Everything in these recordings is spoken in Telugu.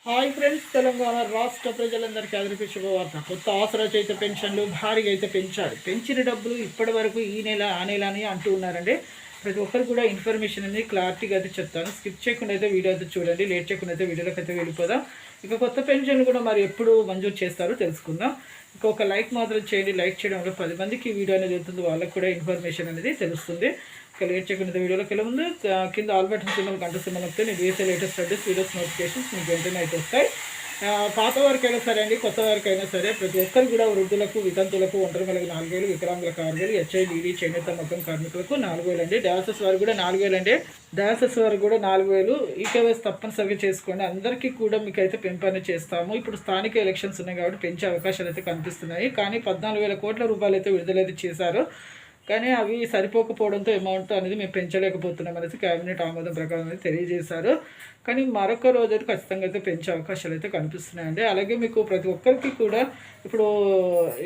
హాయ్ ఫ్రెండ్స్, తెలంగాణ రాష్ట్ర ప్రజలందరికీ అదరికి శుభవార్త. కొత్త ఆసరా చేత పెన్షన్లు భారీగా అయితే పెంచారు. పెంచిన డబ్బులు ఇప్పటి వరకు ఈ నెల ఆ నెల అని అంటూ ఉన్నారండి. ప్రతి ఒక్కరు కూడా ఇన్ఫర్మేషన్ అనేది క్లారిటీగా అయితే చెప్తాను. స్కిప్ చేయకుండా అయితే వీడియో అయితే చూడండి. లేట్ చేయకుండా అయితే వీడియోలోకి అయితే వెళ్ళిపోదాం. ఇక కొత్త పెన్షన్లు కూడా మరి ఎప్పుడు మంజూరు చేస్తారో తెలుసుకుందాం. ఇంకొక లైక్ మాత్రం చేయండి. లైక్ చేయడం వల్ల 10 మందికి వీడియో అనేది వెళ్తుంది, వాళ్ళకి కూడా ఇన్ఫర్మేషన్ అనేది తెలుస్తుంది. ఇక లేట్ చేయకుండా వీడియోలోకి వెళ్ళే ముందు కింద ఆల్ బటన్ సింబల్ గంట సింబల్ వస్తే నేను వేసే లేటెస్ట్ అప్డేట్స్ వీడియోస్ నోటిఫికేషన్స్ మీకు వెంటనే అయితే వస్తాయి. పాత వారికైనా సరే అండి, కొత్త వారికైనా సరే ప్రతి ఒక్కరు కూడా వృద్ధులకు, వితంతులకు, ఒంటరి మళ్ళీ 4,000, వికలాంగులకు 6,000, హెచ్ఐడిడి, చేనేత మొత్తం కార్మికులకు 4,000 అండి. డయాలసిస్ వారికి కూడా 4,000 అండి. డయాలసిస్ వారికి కూడా 4,000. ఈకేవైస్ తప్పనిసరిగా చేసుకోండి. అందరికీ కూడా మీకు అయితే పెంపని చేస్తాము. ఇప్పుడు స్థానిక ఎలక్షన్స్ ఉన్నాయి కాబట్టి పెంచే అవకాశాలు అయితే కనిపిస్తున్నాయి. కానీ 14,000 కోట్ల రూపాయలు అయితే విడుదలైతే చేశారు. కానీ అవి సరిపోకపోవడంతో అమౌంట్ అనేది మేము పెంచలేకపోతున్నాం అనేసి కేబినెట్ ఆమోదం ప్రకారం అయితే తెలియజేశారు. కానీ మరొక రోజు అయితే ఖచ్చితంగా అయితే పెంచే అవకాశాలు అయితే కనిపిస్తున్నాయండి. అలాగే మీకు ప్రతి ఒక్కరికి కూడా ఇప్పుడు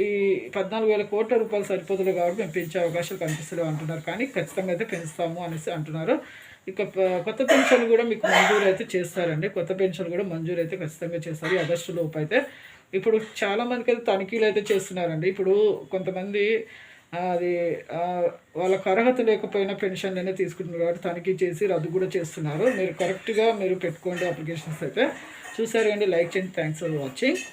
ఈ 14,000 కోట్ల రూపాయలు సరిపోతుంది కాబట్టి మేము పెంచే అవకాశాలు కనిపిస్తలేవు అంటున్నారు. కానీ ఖచ్చితంగా అయితే పెంచుతాము అనేసి అంటున్నారు. ఇక కొత్త పెన్షన్లు కూడా మీకు మంజూరు అయితే చేస్తారండి. కొత్త పెన్షన్లు కూడా మంజూరు అయితే ఖచ్చితంగా చేస్తారు ఈ ఆగస్టు లోపు అయితే. ఇప్పుడు చాలామందికి అయితే తనిఖీలు అయితే చేస్తున్నారండి. ఇప్పుడు కొంతమంది అది వాళ్ళకు అర్హత లేకపోయినా పెన్షన్లనే తీసుకుంటున్నారు కాబట్టి తనిఖీ చేసి రద్దు కూడా చేస్తున్నారు. మీరు కరెక్ట్గా మీరు పెట్టుకోండి అప్లికేషన్స్ అయితే. చూసారు అండి, లైక్ చేయండి. Thanks for watching.